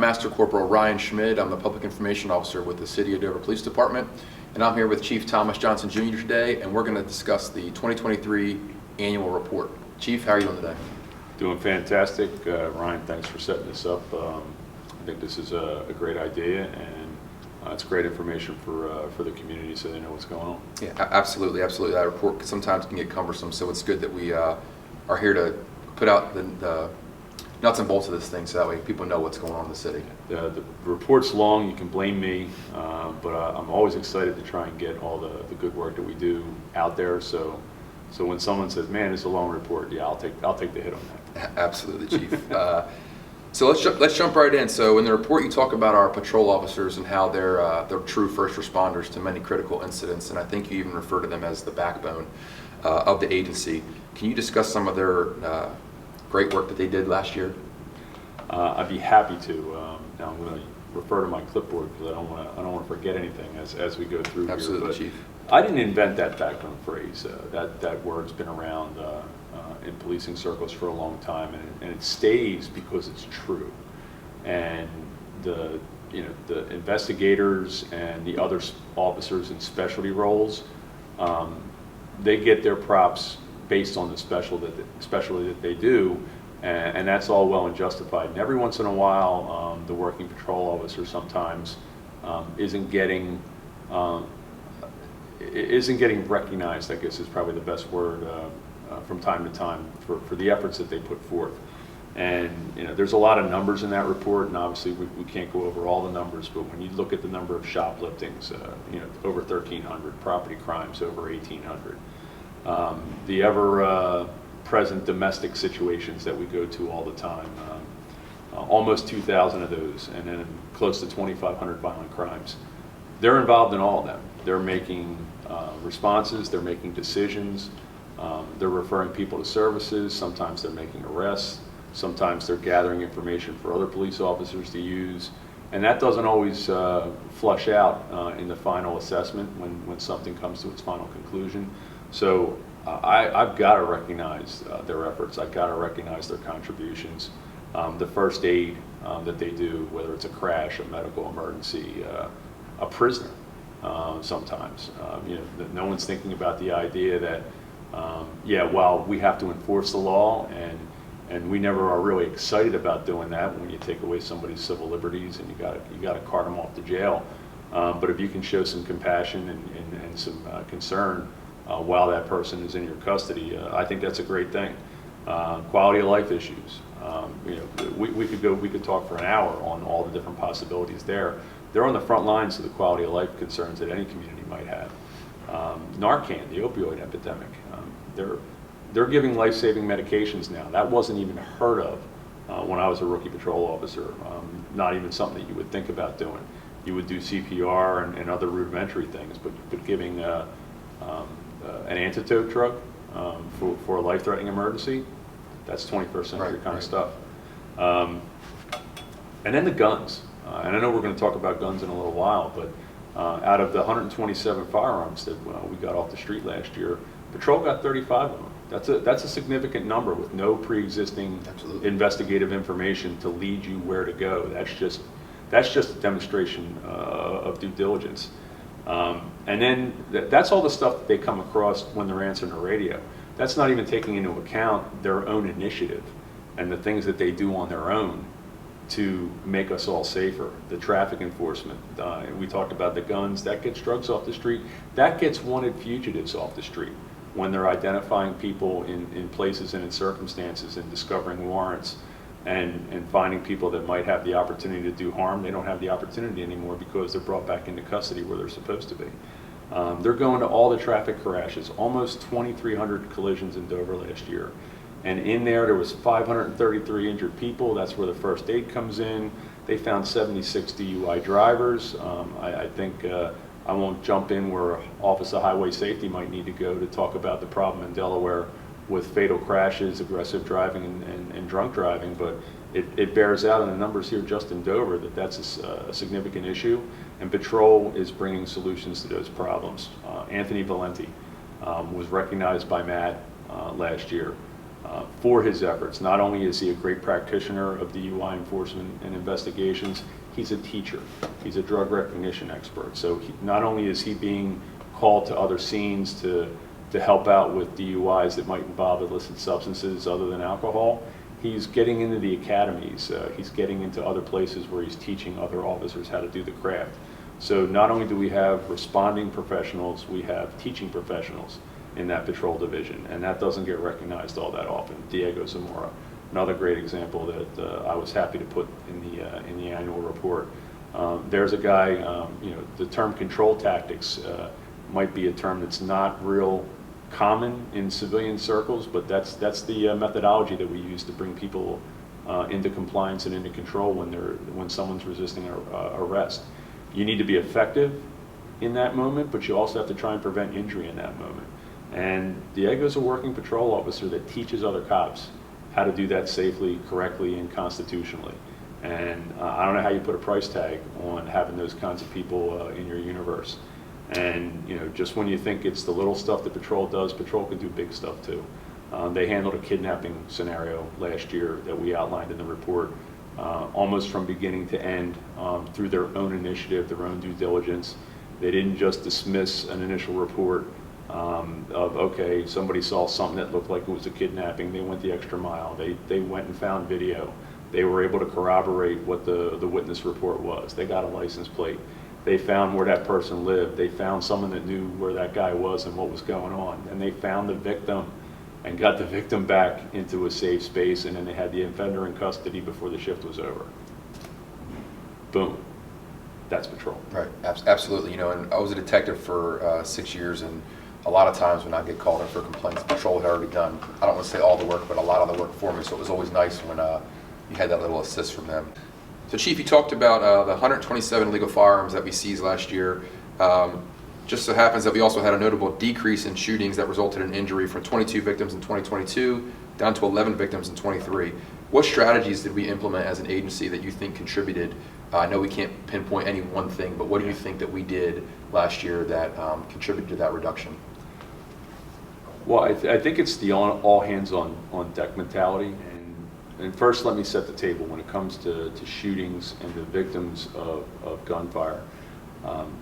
Master Corporal Ryan Schmid. I'm the Public Information Officer with the City of Dover Police Department, and I'm here with Chief Thomas Johnson Jr. today, and we're going to discuss the 2023 annual report. Chief, how are you doing today? Doing fantastic. Ryan, thanks for setting this up. I think this is a great idea, and it's great information for the community so they know what's going on. Yeah, absolutely. That report sometimes can get cumbersome, so it's good that we are here to put out the nuts and bolts of this thing so that way people know what's going on in the city. The report's long, you can blame me, but I'm always excited to try and get all the good work that we do out there. So when someone says, man, it's a long report, yeah, I'll take the hit on that. Absolutely, Chief. So let's jump right in. So in the report you talk about our patrol officers and how they're true first responders to many critical incidents, and I think you even refer to them as the backbone of the agency. Can you discuss some of their great work that they did last year? I'd be happy to. Now I'm going to refer to my clipboard because I don't want to forget anything as we go through. Absolutely, here. Chief. I didn't invent that backbone phrase. That word's been around in policing circles for a long time, and it stays because it's true. And the investigators and the other officers in specialty roles, they get their props based on the specialty that they do, and that's all well and justified. And every once in a while, the working patrol officer sometimes isn't getting recognized, I guess is probably the best word, from time to time for the efforts that they put forth. And there's a lot of numbers in that report, and obviously we can't go over all the numbers, but when you look at the number of shopliftings, over 1,300, property crimes over 1,800, the ever-present domestic situations that we go to all the time, almost 2,000 of those, and then close to 2,500 violent crimes. They're involved in all of them. They're making responses, they're making decisions, they're referring people to services, sometimes they're making arrests, sometimes they're gathering information for other police officers to use, and that doesn't always flush out in the final assessment when something comes to its final conclusion. So I've got to recognize their efforts. I've got to recognize their contributions. The first aid that they do, whether it's a crash, a medical emergency, a prisoner, sometimes. No one's thinking about the idea that, while we have to enforce the law, and we never are really excited about doing that when you take away somebody's civil liberties and you got to cart them off to jail. But if you can show some compassion and some concern while that person is in your custody, I think that's a great thing. Quality of life issues. We could talk for an hour on all the different possibilities there. They're on the front lines of the quality of life concerns that any community might have. Narcan, the opioid epidemic. They're giving life-saving medications now. That wasn't even heard of when I was a rookie patrol officer. Not even something that you would think about doing. You would do CPR and other rudimentary things, but giving an antidote drug for a life-threatening emergency, that's 21st century kind of stuff. And then the guns. And I know we're going to talk about guns in a little while, but out of the 127 firearms that we got off the street last year, Patrol got 35 of them. That's a significant number with no pre-existing investigative information to lead you where to go. That's just a demonstration of due diligence. And then that's all the stuff that they come across when they're answering the radio. That's not even taking into account their own initiative and the things that they do on their own to make us all safer. The traffic enforcement, we talked about the guns, that gets drugs off the street, that gets wanted fugitives off the street when they're identifying people in places and in circumstances and discovering warrants and finding people that might have the opportunity to do harm. They don't have the opportunity anymore because they're brought back into custody where they're supposed to be. They're going to all the traffic crashes, almost 2,300 collisions in Dover last year. And in there was 533 injured people. That's where the first aid comes in. They found 76 DUI drivers. I think I won't jump in where Office of Highway Safety might need to go to talk about the problem in Delaware with fatal crashes, aggressive driving, and drunk driving, but it bears out in the numbers here just in Dover that that's a significant issue, and Patrol is bringing solutions to those problems. Anthony Valenti was recognized by Matt last year for his efforts. Not only is he a great practitioner of DUI enforcement and investigations, he's a teacher. He's a drug recognition expert. So not only is he being called to other scenes to help out with DUIs that might involve illicit substances other than alcohol, he's getting into the academies. He's getting into other places where he's teaching other officers how to do the craft. So not only do we have responding professionals, we have teaching professionals in that patrol division, and that doesn't get recognized all that often. Diego Zamora, another great example that I was happy to put in the annual report. There's a guy, the term control tactics might be a term that's not real common in civilian circles, but that's the methodology that we use to bring people into compliance and into control when someone's resisting arrest. You need to be effective in that moment, but you also have to try and prevent injury in that moment. And Diego's a working patrol officer that teaches other cops how to do that safely, correctly, and constitutionally. And I don't know how you put a price tag on having those kinds of people in your universe. And just when you think it's the little stuff that patrol does, patrol can do big stuff too. They handled a kidnapping scenario last year that we outlined in the report, almost from beginning to end, through their own initiative, their own due diligence. They didn't just dismiss an initial report of, okay, somebody saw something that looked like it was a kidnapping. They went the extra mile. They went and found video. They were able to corroborate what the witness report was. They got a license plate. They found where that person lived. They found someone that knew where that guy was and what was going on. And they found the victim and got the victim back into a safe space, and then they had the offender in custody before the shift was over. Boom. That's patrol. Right, absolutely. And I was a detective for 6 years, and a lot of times when I get called in for complaints, patrol had already done, I don't want to say all the work, but a lot of the work for me, so it was always nice when you had that little assist from them. So Chief, you talked about the 127 illegal firearms that we seized last year. Just so happens that we also had a notable decrease in shootings that resulted in injury from 22 victims in 2022 down to 11 victims in 23. What strategies did we implement as an agency that you think contributed? I know we can't pinpoint any one thing, but what do you think that we did last year that contributed to that reduction? Well, I think it's the all hands on deck mentality. And first, let me set the table when it comes to shootings and the victims of gunfire.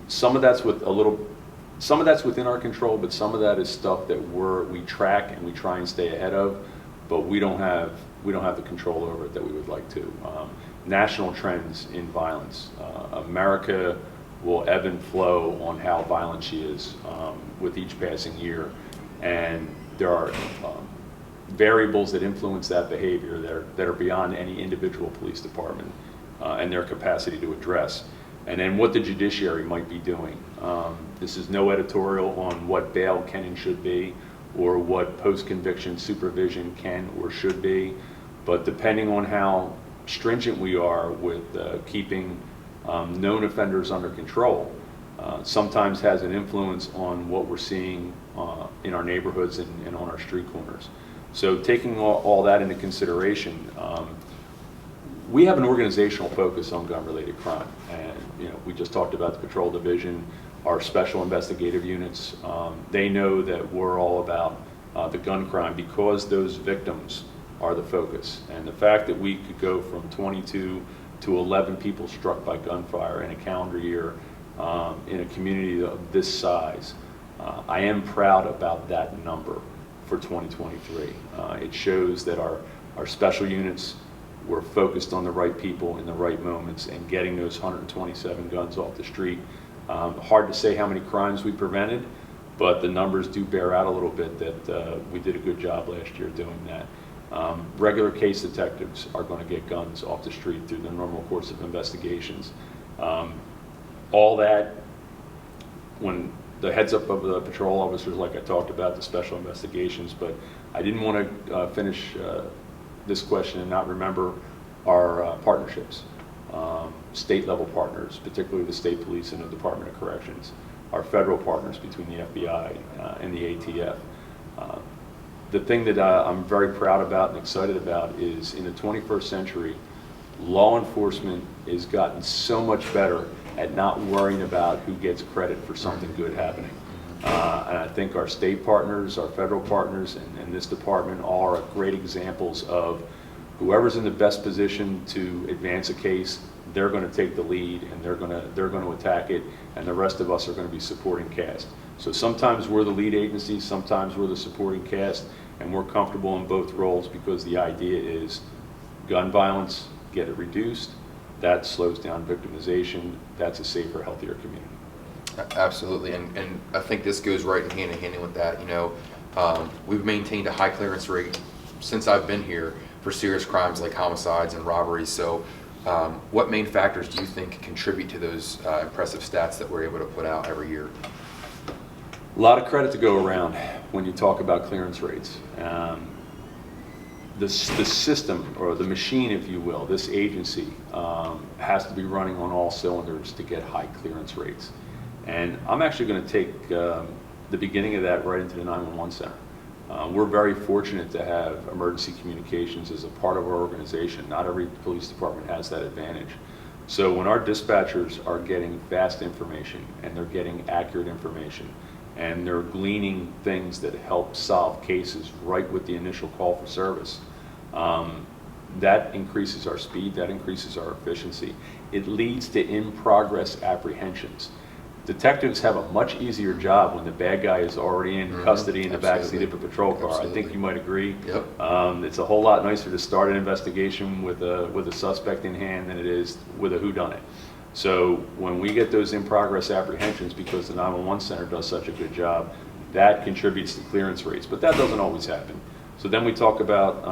Some of that's within our control, but some of that is stuff that we track and we try and stay ahead of, but we don't have the control over it that we would like to. National trends in violence. America will ebb and flow on how violent she is with each passing year, and there are variables that influence that behavior that are beyond any individual police department and their capacity to address. And then what the judiciary might be doing. This is no editorial on what bail can and should be, or what post-conviction supervision can or should be, but depending on how stringent we are with keeping known offenders under control, sometimes has an influence on what we're seeing in our neighborhoods and on our street corners. So taking all that into consideration, we have an organizational focus on gun-related crime, and we just talked about the patrol division, our special investigative units. They know that we're all about the gun crime because those victims are the focus. And the fact that we could go from 22 to 11 people struck by gunfire in a calendar year in a community of this size, I am proud about that number for 2023. It shows that our special units were focused on the right people in the right moments and getting those 127 guns off the street. Hard to say how many crimes we prevented, but the numbers do bear out a little bit that we did a good job last year doing that. Regular case detectives are going to get guns off the street through the normal course of investigations. All that, when the heads up of the patrol officers, like I talked about, the special investigations, but I didn't want to finish this question and not remember our partnerships. State level partners, particularly the state police and the Department of Corrections, our federal partners between the FBI and the ATF. The thing that I'm very proud about and excited about is in the 21st century, law enforcement has gotten so much better at not worrying about who gets credit for something good happening. And I think our state partners, our federal partners, and this department are great examples of whoever's in the best position to advance a case, they're going to take the lead and they're going to attack it, and the rest of us are going to be supporting cast. So sometimes we're the lead agency, sometimes we're the supporting cast, and we're comfortable in both roles because the idea is gun violence, get it reduced, that slows down victimization, that's a safer, healthier community. Absolutely, and I think this goes right in hand with that. You know, we've maintained a high clearance rate since I've been here for serious crimes like homicides and robberies. So what main factors do you think contribute to those impressive stats that we're able to put out every year? A lot of credit to go around when you talk about clearance rates. The system, or the machine, if you will, this agency has to be running on all cylinders to get high clearance rates. And I'm actually going to take the beginning of that right into the 911 center. We're very fortunate to have emergency communications as a part of our organization. Not every police department has that advantage. So when our dispatchers are getting fast information and they're getting accurate information and they're gleaning things that help solve cases right with the initial call for service, that increases our speed, that increases our efficiency. It leads to in-progress apprehensions. Detectives have a much easier job when the bad guy is already in custody in the backseat of a patrol car. I think you might agree. Yep. It's a whole lot nicer to start an investigation with a suspect in hand than it is with a whodunit. So when we get those in-progress apprehensions, because the 911 center does such a good job, that contributes to clearance rates. But that doesn't always happen. So then we talk about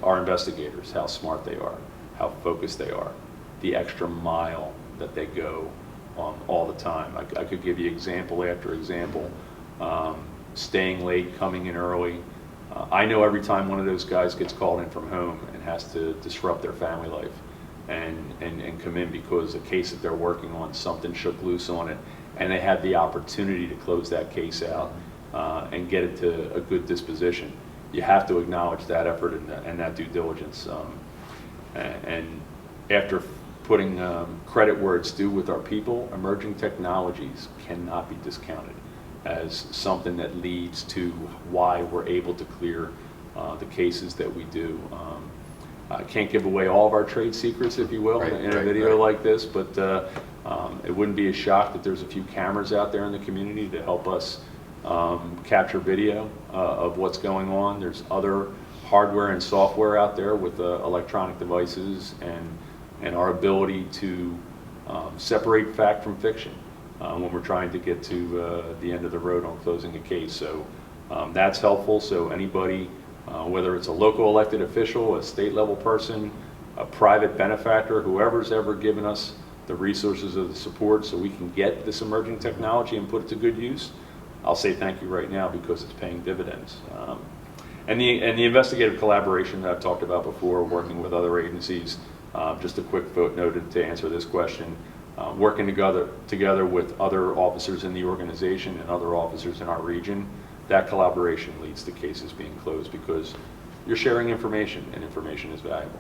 our investigators, how smart they are, how focused they are, the extra mile that they go all the time. I could give you example after example. Staying late, coming in early. I know every time one of those guys gets called in from home and has to disrupt their family life and come in because a case that they're working on, something shook loose on it, and they had the opportunity to close that case out and get it to a good disposition. You have to acknowledge that effort and that due diligence. And after putting credit where it's due with our people, emerging technologies cannot be discounted as something that leads to why we're able to clear the cases that we do. I can't give away all of our trade secrets, if you will, in a video like this, but it wouldn't be a shock that there's a few cameras out there in the community to help us capture video of what's going on. There's other hardware and software out there with electronic devices and our ability to separate fact from fiction when we're trying to get to the end of the road on closing a case. So that's helpful. So anybody, whether it's a local elected official, a state level person, a private benefactor, whoever's ever given us the resources or the support so we can get this emerging technology and put it to good use, I'll say thank you right now because it's paying dividends. And the investigative collaboration that I've talked about before, working with other agencies. Just a quick footnote to answer this question. Working together with other officers in the organization and other officers in our region, that collaboration leads to cases being closed because you're sharing information, and information is valuable.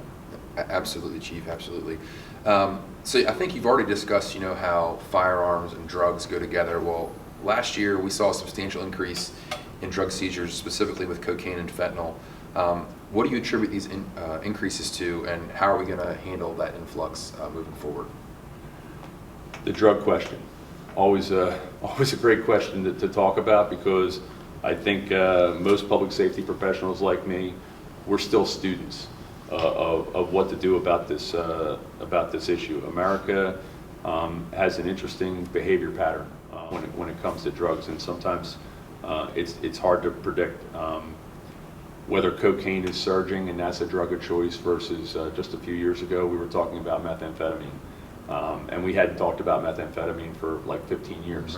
Absolutely, Chief, absolutely. So I think you've already discussed, how firearms and drugs go together. Well, last year we saw a substantial increase in drug seizures, specifically with cocaine and fentanyl. What do you attribute these increases to, and how are we going to handle that influx moving forward? The drug question, always a great question to talk about because I think most public safety professionals like me, we're still students of what to do about this issue. America has an interesting behavior pattern when it comes to drugs, and sometimes it's hard to predict. Whether cocaine is surging and that's a drug of choice versus just a few years ago we were talking about methamphetamine. And we hadn't talked about methamphetamine for like 15 years.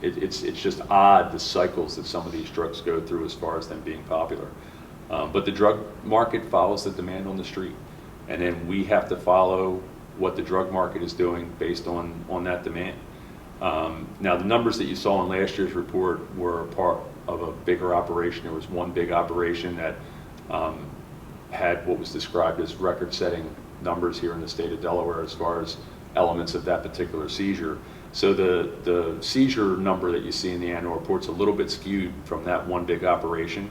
It's just odd the cycles that some of these drugs go through as far as them being popular. But the drug market follows the demand on the street. And then we have to follow what the drug market is doing based on that demand. Now the numbers that you saw in last year's report were a part of a bigger operation. There was one big operation that had what was described as record-setting numbers here in the state of Delaware as far as elements of that particular seizure. So the seizure number that you see in the annual report's a little bit skewed from that one big operation.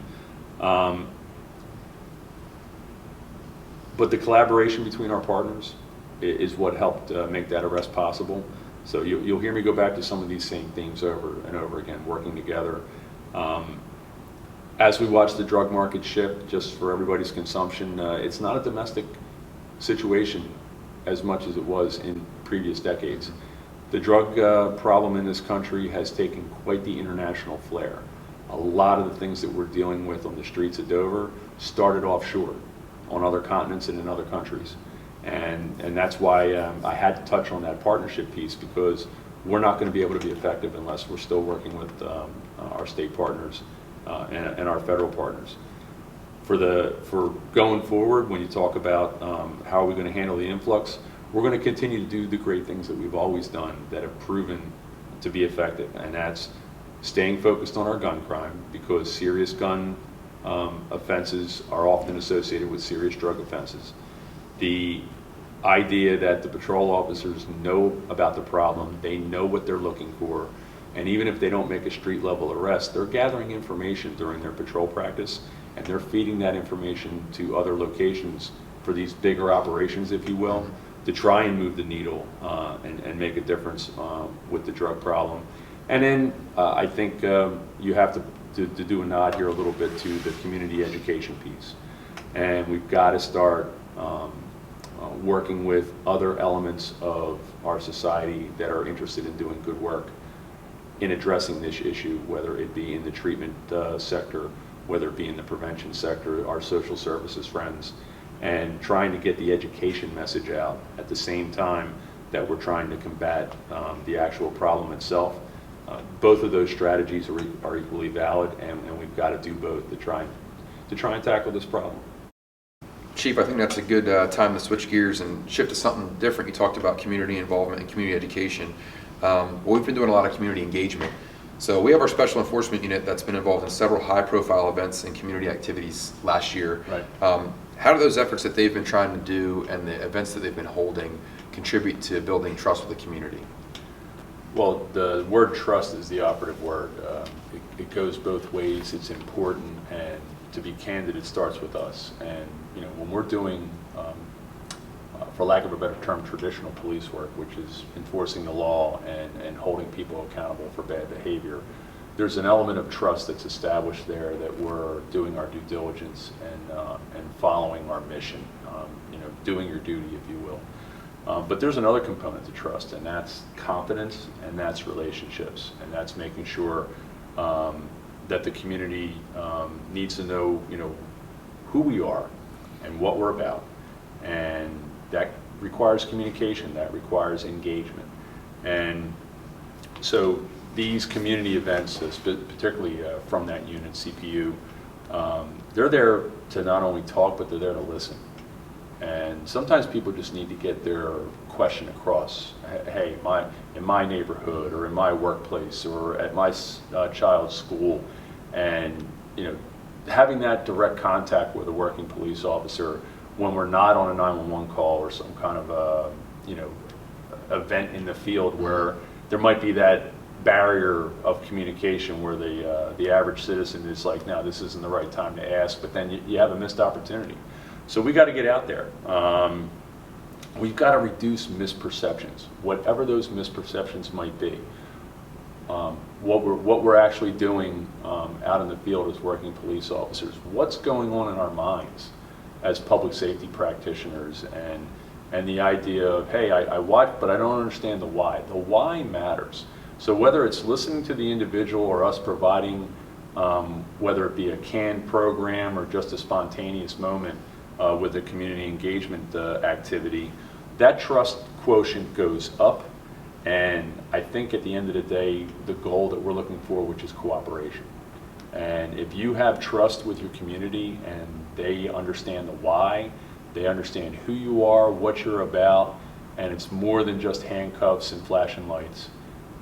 But the collaboration between our partners is what helped make that arrest possible. So you'll hear me go back to some of these same themes over and over again, working together. As we watch the drug market shift, just for everybody's consumption, it's not a domestic situation as much as it was in previous decades. The drug problem in this country has taken quite the international flair. A lot of the things that we're dealing with on the streets of Dover started offshore, on other continents and in other countries. And that's why I had to touch on that partnership piece, because we're not going to be able to be effective unless we're still working with our state partners and our federal partners. For going forward, when you talk about how are we going to handle the influx, we're going to continue to do the great things that we've always done that have proven to be effective, and that's staying focused on our gun crime, because serious gun offenses are often associated with serious drug offenses. The idea that the patrol officers know about the problem, they know what they're looking for, and even if they don't make a street level arrest, they're gathering information during their patrol practice, and they're feeding that information to other locations for these bigger operations, if you will, to try and move the needle and make a difference with the drug problem. And then I think you have to do a nod here a little bit to the community education piece. And we've got to start working with other elements of our society that are interested in doing good work in addressing this issue, whether it be in the treatment sector, whether it be in the prevention sector, our social services friends, and trying to get the education message out at the same time that we're trying to combat the actual problem itself. Both of those strategies are equally valid, and we've got to do both to try and tackle this problem. Chief, I think that's a good time to switch gears and shift to something different. You talked about community involvement and community education. Well, we've been doing a lot of community engagement. So we have our special enforcement unit that's been involved in several high-profile events and community activities last year. Right. How do those efforts that they've been trying to do and the events that they've been holding contribute to building trust with the community? Well, the word trust is the operative word. It goes both ways. It's important, and to be candid, it starts with us. And you know, when we're doing, for lack of a better term, traditional police work, which is enforcing the law and holding people accountable for bad behavior, there's an element of trust that's established there that we're doing our due diligence and following our mission, you know, doing your duty, if you will. But there's another component to trust, and that's confidence, and that's relationships, and that's making sure that the community needs to know, you know, who we are and what we're about, and that requires communication, that requires engagement. And so these community events, particularly from that unit, CPU, they're there to not only talk, but they're there to listen. And sometimes people just need to get their question across. Hey, in my neighborhood, or in my workplace, or at my child's school, and you know, having that direct contact with a working police officer when we're not on a 911 call or some kind of you know, event in the field where there might be that barrier of communication where the average citizen is like, no, this isn't the right time to ask, but then you have a missed opportunity. So we got to get out there. We've got to reduce misperceptions, whatever those misperceptions might be. What we're actually doing out in the field as working police officers, what's going on in our minds as public safety practitioners, and the idea of, hey, I watch, but I don't understand the why. The why matters. So whether it's listening to the individual or us providing, whether it be a canned program or just a spontaneous moment with a community engagement activity, that trust quotient goes up. And I think at the end of the day, the goal that we're looking for, which is cooperation. And if you have trust with your community and they understand the why, they understand who you are, what you're about, and it's more than just handcuffs and flashing lights.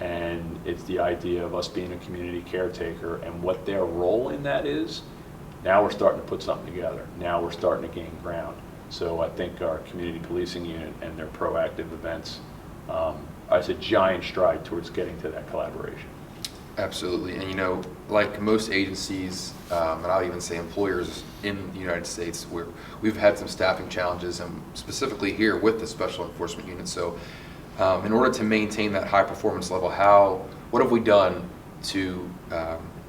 And it's the idea of us being a community caretaker and what their role in that is. Now we're starting to put something together. Now we're starting to gain ground. So I think our community policing unit and their proactive events as a giant stride towards getting to that collaboration. Absolutely. And, you know, like most agencies, and I'll even say employers in the United States, we've had some staffing challenges, and specifically here with the Special Enforcement Unit. So in order to maintain that high performance level, what have we done to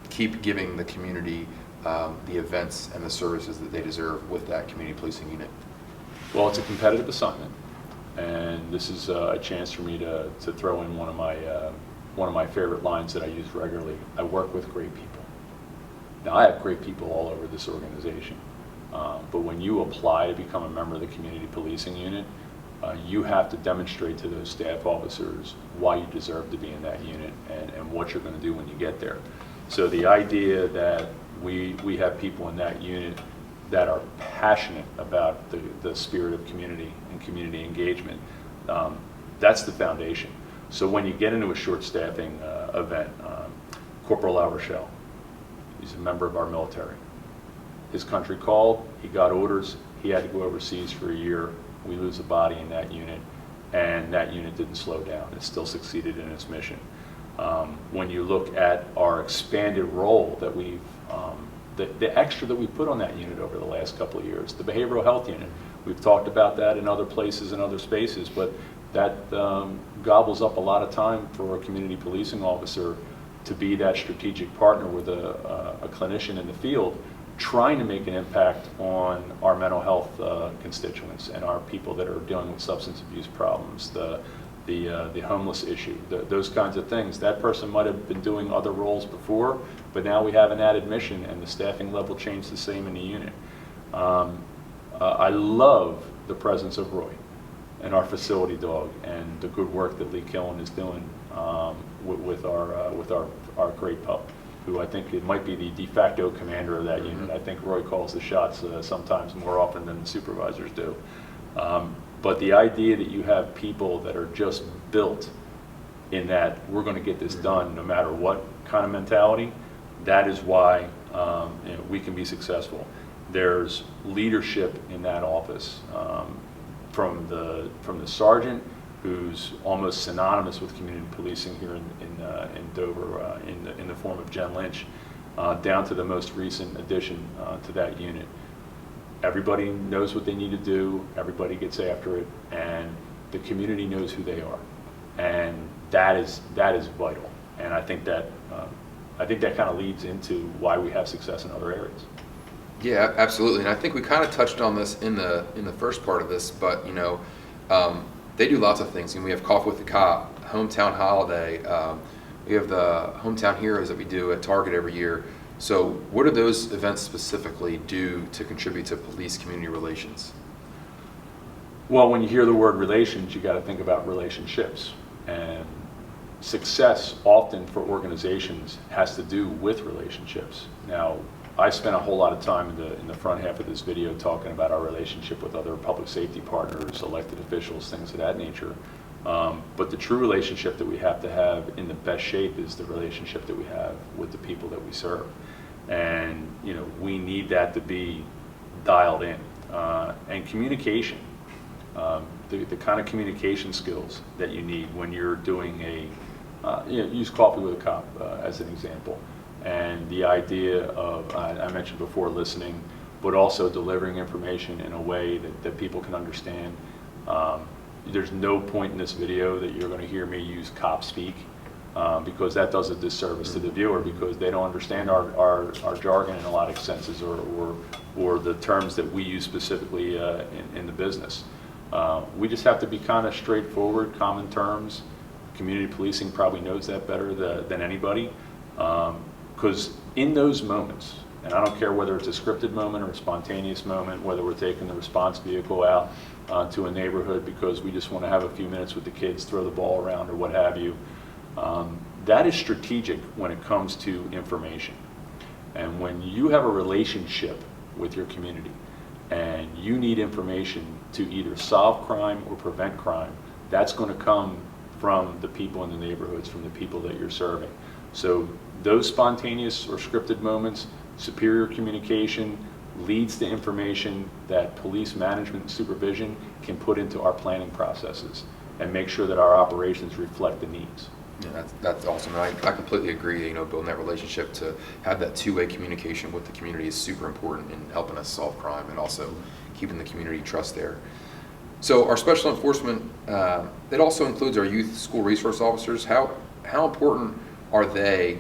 keep giving the community the events and the services that they deserve with that community policing unit? Well, it's a competitive assignment, and this is a chance for me to throw in one of my favorite lines that I use regularly. I work with great people. Now, I have great people all over this organization, but when you apply to become a member of the community policing unit, you have to demonstrate to those staff officers why you deserve to be in that unit and what you're going to do when you get there. So the idea that we have people in that unit that are passionate about the spirit of community and community engagement, that's the foundation. So when you get into a short staffing event, Corporal Schmid, he's a member of our military. His country called, he got orders, he had to go overseas for a year. We lose a body in that unit, and that unit didn't slow down. It still succeeded in its mission. When you look at our expanded role that we've, the extra that we put on that unit over the last couple of years, the behavioral health unit, we've talked about that in other places and other spaces, but that gobbles up a lot of time for a community policing officer to be that strategic partner with a clinician in the field, trying to make an impact on our mental health constituents and our people that are dealing with substance abuse problems, the homeless issue, those kinds of things. That person might have been doing other roles before, but now we have an added mission, and the staffing level changed the same in the unit. I love the presence of Roy and our facility dog and the good work that Lee Killen is doing with our great pup, who I think it might be the de facto commander of that unit. I think Roy calls the shots sometimes more often than the supervisors do. But the idea that you have people that are just built in that we're going to get this done no matter what kind of mentality, that is why we can be successful. There's leadership in that office, from the sergeant, who's almost synonymous with community policing here in Dover, in the form of Jen Lynch, down to the most recent addition to that unit. Everybody knows what they need to do, everybody gets after it, and the community knows who they are, and that is vital. And I think that kind of leads into why we have success in other areas. Yeah, absolutely. And I think we kind of touched on this in the first part of this, but you know, they do lots of things. And we have Coffee with the Cop, Hometown Holiday. We have the Hometown Heroes that we do at Target every year. So what do those events specifically do to contribute to police community relations? Well, when you hear the word relations, you got to think about relationships. And success often for organizations has to do with relationships. Now, I spent a whole lot of time in the front half of this video talking about our relationship with other public safety partners, elected officials, things of that nature. But the true relationship that we have to have in the best shape is the relationship that we have with the people that we serve. And you know, we need that to be dialed in. And communication, the kind of communication skills that you need when you're doing use Coffee with a Cop as an example. And the idea of, I mentioned before, listening, but also delivering information in a way that people can understand. There's no point in this video that you're going to hear me use cop speak, because that does a disservice to the viewer, because they don't understand our jargon in a lot of senses, or the terms that we use specifically in the business. We just have to be kind of straightforward, common terms. Community policing probably knows that better than anybody. Because in those moments, and I don't care whether it's a scripted moment or a spontaneous moment, whether we're taking the response vehicle out to a neighborhood because we just want to have a few minutes with the kids, throw the ball around or what have you, that is strategic when it comes to information. And when you have a relationship with your community and you need information to either solve crime or prevent crime, that's going to come from the people in the neighborhoods, from the people that you're serving. So those spontaneous or scripted moments, superior communication leads to information that police management and supervision can put into our planning processes. and make sure that our operations reflect the needs. Yeah, that's awesome. And I completely agree. You know, building that relationship to have that two-way communication with the community is super important in helping us solve crime and also keeping the community trust there. So our special enforcement, it also includes our youth school resource officers. How important are they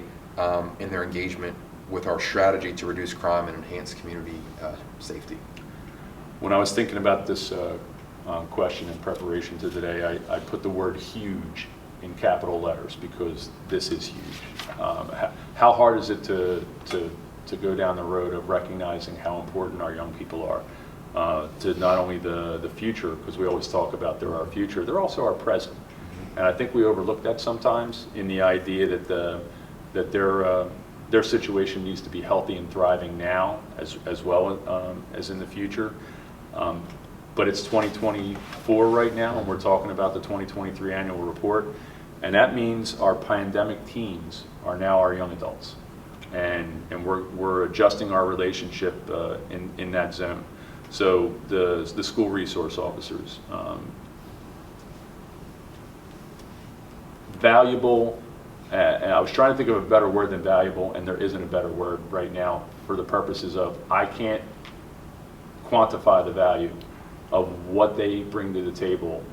in their engagement with our strategy to reduce crime and enhance community safety? When I was thinking about this question in preparation to today, I put the word huge in capital letters because this is huge. How hard is it to go down the road of recognizing how important our young people are to not only the future, because we always talk about they're our future, they're also our present. And I think we overlook that sometimes in the idea that their situation needs to be healthy and thriving now as well as in the future. But it's 2024 right now, and we're talking about the 2023 annual report, and that means our pandemic teens are now our young adults, and we're adjusting our relationship in that zone. So the school resource officers, valuable. And I was trying to think of a better word than valuable, and there isn't a better word right now for the purposes of I can't quantify the value of what they bring to the table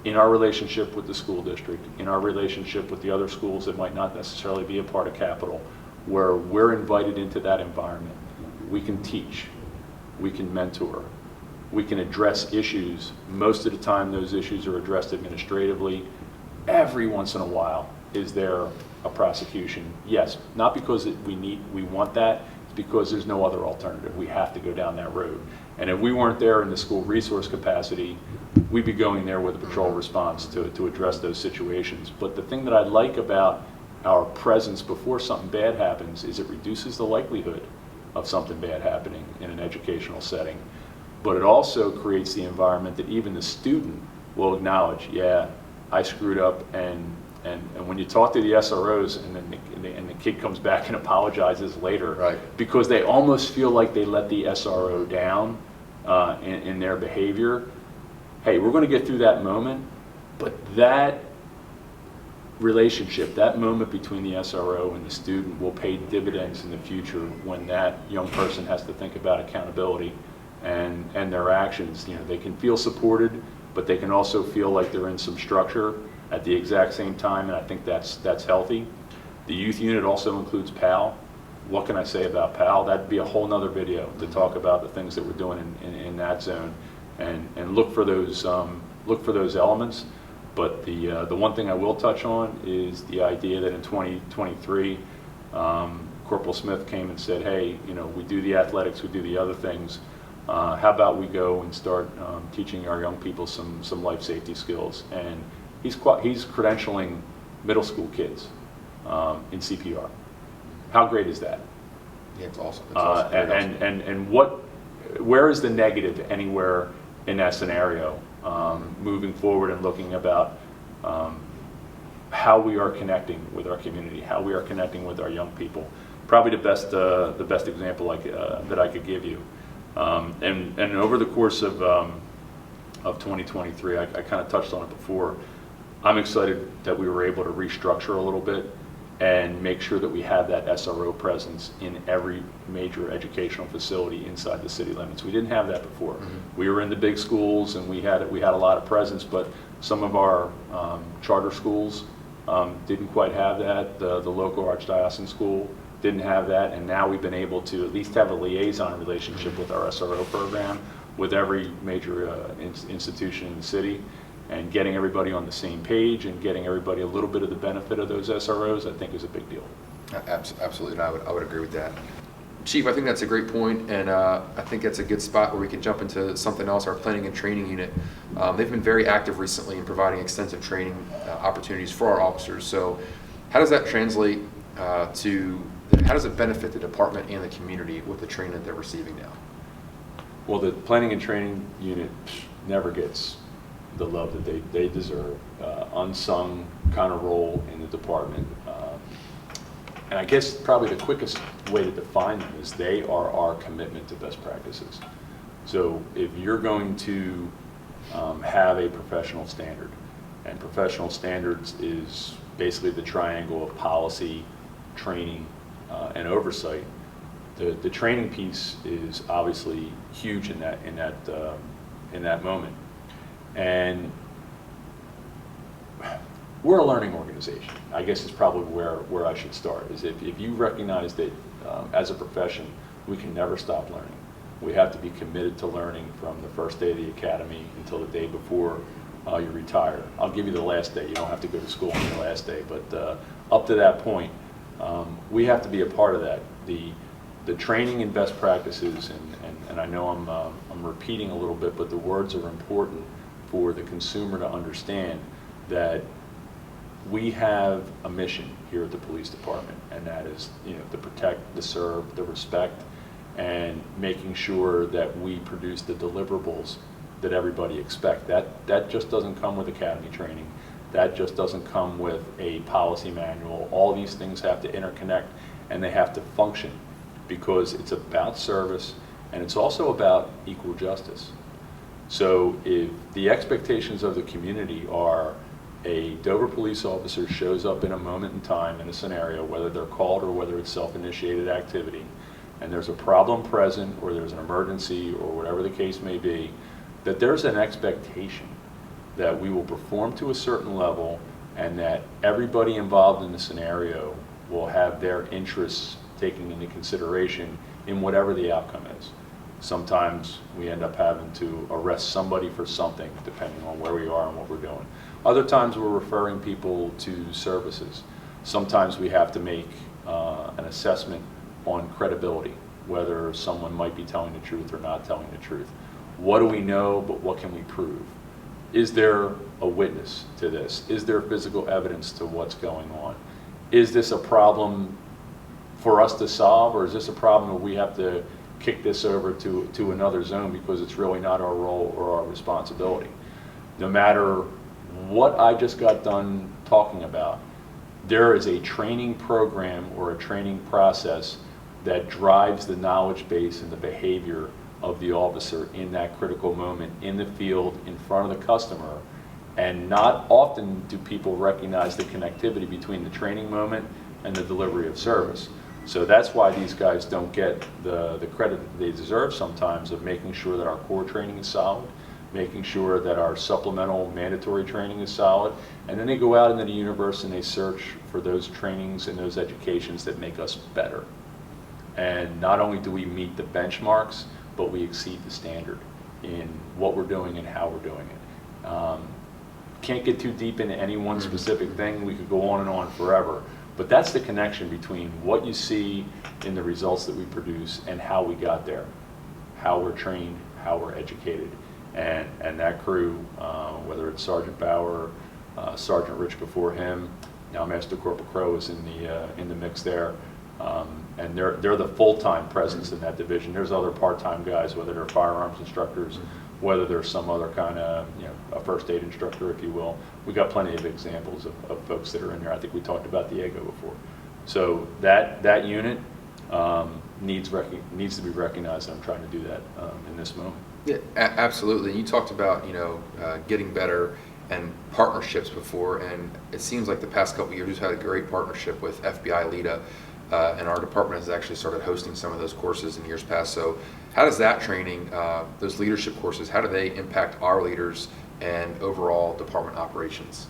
in our relationship with the school district, in our relationship with the other schools that might not necessarily be a part of Capital, where we're invited into that environment. We can teach, we can mentor, we can address issues. Most of the time those issues are addressed administratively. Every once in a while is there a prosecution? Yes, not because we want that, it's because there's no other alternative. We have to go down that road. And if we weren't there in the school resource capacity, we'd be going there with a patrol response to address those situations. But the thing that I like about our presence before something bad happens is it reduces the likelihood of something bad happening in an educational setting. But it also creates the environment that even the student will acknowledge, yeah, I screwed up, and when you talk to the SROs and then the kid comes back and apologizes later, right, because they almost feel like they let the SRO down in their behavior. Hey, we're going to get through that moment, but that relationship, that moment between the SRO and the student will pay dividends in the future when that young person has to think about accountability and their actions. You know, they can feel supported, but they can also feel like they're in some structure at the exact same time, and I think that's healthy. The youth unit also includes PAL. What can I say about PAL? That'd be a whole nother video to talk about the things that we're doing in that zone, and look for those elements. But the one thing I will touch on is the idea that in 2023, Corporal Schmid came and said, hey, you know, we do the athletics, we do the other things. How about we go and start teaching our young people some life safety skills? And he's credentialing middle school kids in CPR. How great is that? Yeah, it's awesome. It's awesome. And where is the negative anywhere in that scenario? Moving forward and looking about how we are connecting with our community, how we are connecting with our young people. Probably the best example that I could give you. And over the course of 2023, I kind of touched on it before. I'm excited that we were able to restructure a little bit and make sure that we have that SRO presence in every major educational facility inside the city limits. We didn't have that before. Mm-hmm. We were in the big schools and we had a lot of presence, but some of our charter schools didn't quite have that. The local archdiocesan school didn't have that, and now we've been able to at least have a liaison relationship with our SRO program with every major institution in the city, and getting everybody on the same page and getting everybody a little bit of the benefit of those SROs, I think is a big deal. Absolutely, and I would agree with that. Chief, I think that's a great point, and I think that's a good spot where we can jump into something else, our planning and training unit. They've been very active recently in providing extensive training opportunities for our officers. So how does that translate how does it benefit the department and the community with the training that they're receiving now? Well, the planning and training unit never gets the love that they deserve. Unsung kind of role in the department. And I guess probably the quickest way to define them is they are our commitment to best practices. So if you're going to have a professional standard, And professional standards is basically the triangle of policy, training, and oversight. The training piece is obviously huge in that moment. And we're a learning organization. I guess is probably where I should start, is if you recognize that as a profession, we can never stop learning. We have to be committed to learning from the first day of the academy until the day before you retire. I'll give you the last day. You don't have to go to school on your last day, but up to that point, we have to be a part of that. The training and best practices, and I know I'm repeating a little bit, but the words are important for the consumer to understand that we have a mission here at the police department, and that is, to protect, to serve, to respect, and making sure that we produce the deliverables that everybody expects. That just doesn't come with academy training. That just doesn't come with a policy manual. All these things have to interconnect, and they have to function, because it's about service, and it's also about equal justice. So if the expectations of the community are a Dover police officer shows up in a moment in time in a scenario, whether they're called or whether it's self-initiated activity, and there's a problem present or there's an emergency or whatever the case may be, that there's an expectation that we will perform to a certain level and that everybody involved in the scenario will have their interests taken into consideration in whatever the outcome is. Sometimes we end up having to arrest somebody for something, depending on where we are and what we're doing. Other times we're referring people to services. Sometimes we have to make an assessment on credibility, whether someone might be telling the truth or not telling the truth. What do we know, but what can we prove? Is there a witness to this? Is there physical evidence to what's going on? Is this a problem for us to solve, or is this a problem where we have to kick this over to another zone because it's really not our role or our responsibility? No matter what I just got done talking about, there is a training program or a training process that drives the knowledge base and the behavior of the officer in that critical moment in the field in front of the customer. And not often do people recognize the connectivity between the training moment and the delivery of service. So that's why these guys don't get the credit that they deserve sometimes, of making sure that our core training is solid, making sure that our supplemental mandatory training is solid, and then they go out into the universe and they search for those trainings and those educations that make us better. And not only do we meet the benchmarks, but we exceed the standard in what we're doing and how we're doing it. Can't get too deep into any one specific thing. We could go on and on forever. But that's the connection between what you see in the results that we produce and how we got there, how we're trained, how we're educated. And that crew, whether it's Sergeant Bauer, Sergeant Rich before him, now Master Corporal Crow is in the mix there. And they're the full-time presence in that division. There's other part-time guys, whether they're firearms instructors, whether there's some other kind of, a first aid instructor, if you will. We got plenty of examples of folks that are in there. I think we talked about Diego before. So that unit needs to be recognized, and I'm trying to do that in this moment. Yeah, absolutely. You talked about getting better and partnerships before, and it seems like the past couple of years we've had a great partnership with FBI LEDA. And our department has actually started hosting some of those courses in years past. So how does that training, those leadership courses, how do they impact our leaders and overall department operations?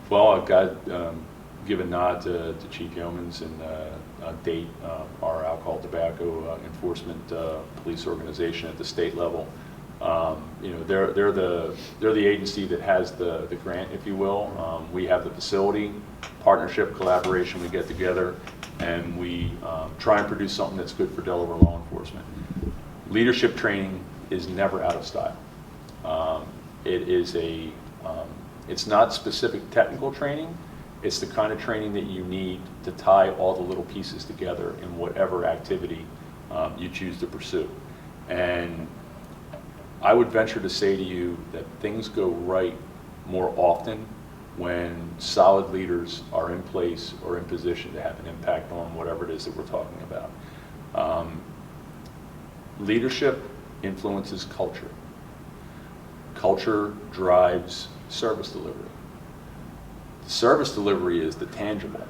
Well, I've got give a nod to Chief Yeomans and DATE, our alcohol tobacco enforcement police organization at the state level. They're the agency that has the grant, if you will. We have the facility, partnership, collaboration. We get together and we try and produce something that's good for Delaware law enforcement. Leadership training is never out of style. It's not specific technical training. It's the kind of training that you need to tie all the little pieces together in whatever activity you choose to pursue. And I would venture to say to you that things go right more often when solid leaders are in place or in position to have an impact on whatever it is that we're talking about. Leadership influences culture. Culture drives service delivery. Service delivery is the tangible.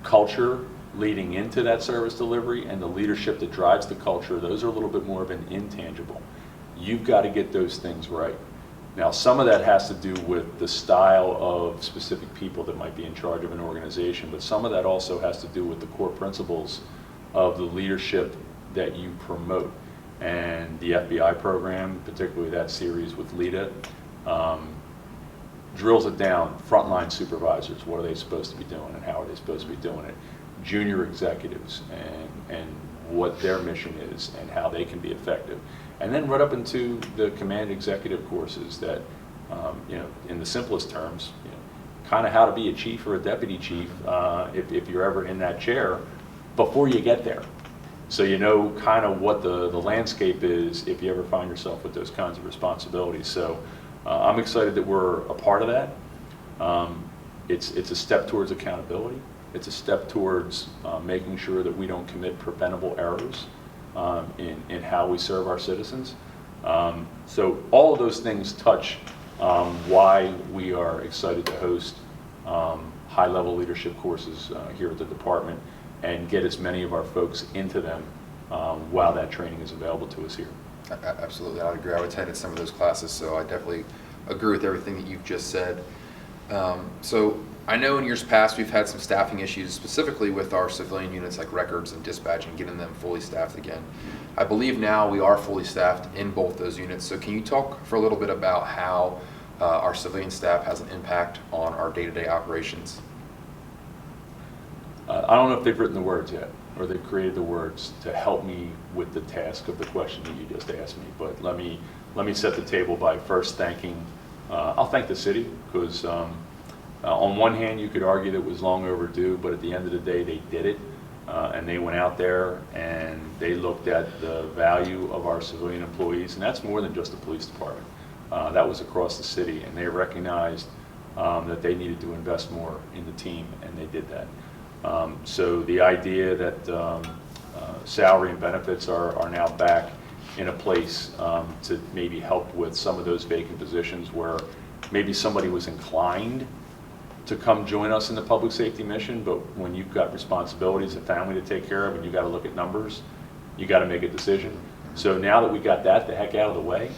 Culture leading into that service delivery and the leadership that drives the culture, those are a little bit more of an intangible. You've got to get those things right. Now, some of that has to do with the style of specific people that might be in charge of an organization, but some of that also has to do with the core principles of the leadership that you promote. And the FBI program, particularly that series with Lita, drills it down. Frontline supervisors, what are they supposed to be doing and how are they supposed to be doing it? Junior executives and what their mission is and how they can be effective. And then right up into the command executive courses that, in the simplest terms, kind of how to be a chief or a deputy chief if you're ever in that chair before you get there. So you know kind of what the landscape is if you ever find yourself with those kinds of responsibilities. So I'm excited that we're a part of that. It's a step towards accountability. It's a step towards making sure that we don't commit preventable errors in how we serve our citizens. So all of those things touch why we are excited to host high-level leadership courses here at the department and get as many of our folks into them while that training is available to us here. Absolutely, I would agree. I've attended some of those classes, so I definitely agree with everything that you've just said. So I know in years past we've had some staffing issues, specifically with our civilian units like records and dispatching, getting them fully staffed again. I believe now we are fully staffed in both those units. So can you talk for a little bit about how our civilian staff has an impact on our day-to-day operations? I don't know if they've written the words yet, or they've created the words to help me with the task of the question that you just asked me. But let me set the table by first thanking. I'll thank the city because on one hand you could argue that it was long overdue, but at the end of the day they did it, and they went out there and they looked at the value of our civilian employees, and that's more than just the police department. That was across the city, and they recognized that they needed to invest more in the team, and they did that. So the idea that salary and benefits are now back in a place to maybe help with some of those vacant positions where maybe somebody was inclined to come join us in the public safety mission, but when you've got responsibilities, a family to take care of, and you got to look at numbers, you got to make a decision. So now that we got that the heck out of the way,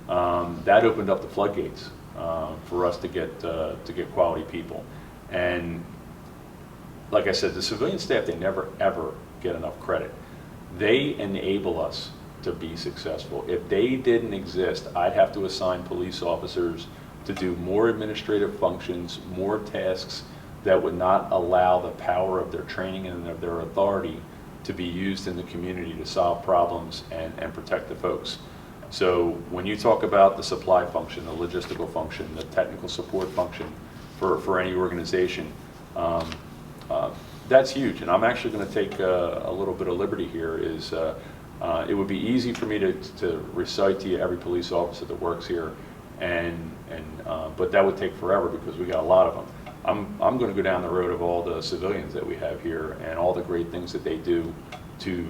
that opened up the floodgates for us to get quality people. And like I said, the civilian staff, they never ever get enough credit. They enable us to be successful. If they didn't exist, I'd have to assign police officers to do more administrative functions, more tasks that would not allow the power of their training and of their authority to be used in the community to solve problems and protect the folks. So when you talk about the supply function, the logistical function, the technical support function for any organization, that's huge. And I'm actually going to take a little bit of liberty here. It would be easy for me to recite to you every police officer that works here, but that would take forever because we got a lot of them. I'm going to go down the road of all the civilians that we have here and all the great things that they do to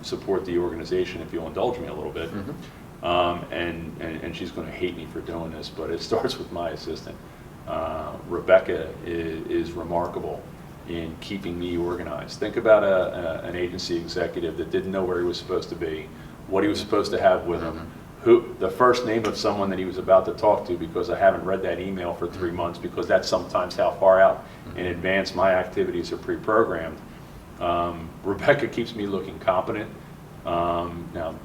support the organization, if you'll indulge me a little bit. Mm-hmm. And she's going to hate me for doing this, but it starts with my assistant. Rebecca is remarkable in keeping me organized. Think about an agency executive that didn't know where he was supposed to be, what he was supposed to have with him, the first name of someone that he was about to talk to, because I haven't read that email for 3 months, because that's sometimes how far out in advance my activities are pre-programmed. Rebecca keeps me looking competent. Now,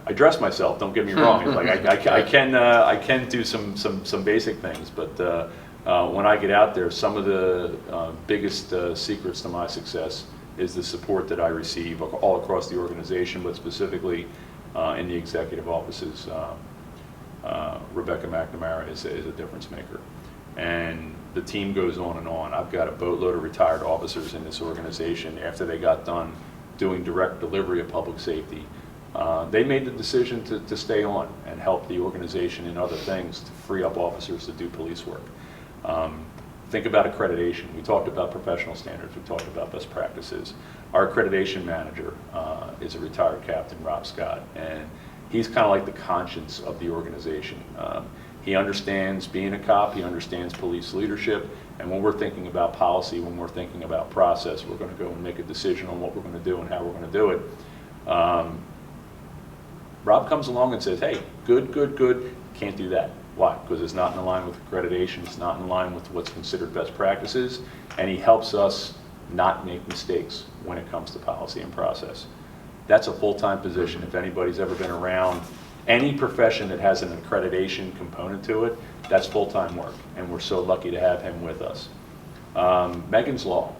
I dress myself. Don't get me wrong. Like I can do some basic things, but when I get out there, some of the biggest secrets to my success is the support that I receive all across the organization, but specifically in the executive offices. Rebecca McNamara is a difference maker, and the team goes on and on. I've got a boatload of retired officers in this organization. After they got done doing direct delivery of public safety, they made the decision to stay on and help the organization in other things to free up officers to do police work. Think about accreditation. We talked about professional standards. We talked about best practices. Our accreditation manager is a retired captain, Rob Scott, and he's kind of like the conscience of the organization. He understands being a cop, he understands police leadership, and when we're thinking about policy, when we're thinking about process, we're going to go and make a decision on what we're going to do and how we're going to do it. Rob comes along and says, hey, good, good, good, can't do that. Why? Because it's not in line with accreditation, it's not in line with what's considered best practices, and he helps us not make mistakes when it comes to policy and process. That's a full-time position. If anybody's ever been around any profession that has an accreditation component to it, that's full-time work, and we're so lucky to have him with us. Megan's Law,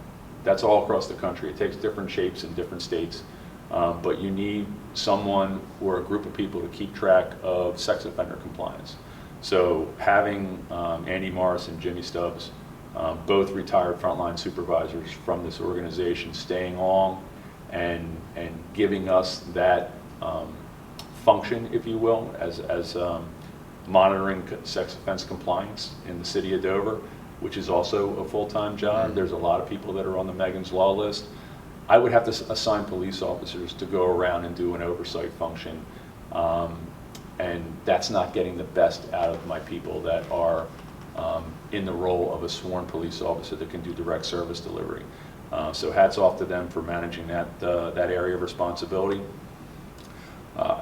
that's all across the country. It takes different shapes in different states, but you need someone or a group of people to keep track of sex offender compliance. So having Andy Morris and Jimmy Stubbs, both retired frontline supervisors from this organization, staying on and giving us that function, if you will, as monitoring sex offense compliance in the city of Dover, which is also a full-time job. There's a lot of people that are on the Megan's Law list. I would have to assign police officers to go around and do an oversight function, and that's not getting the best out of my people that are in the role of a sworn police officer that can do direct service delivery. So hats off to them for managing that area of responsibility.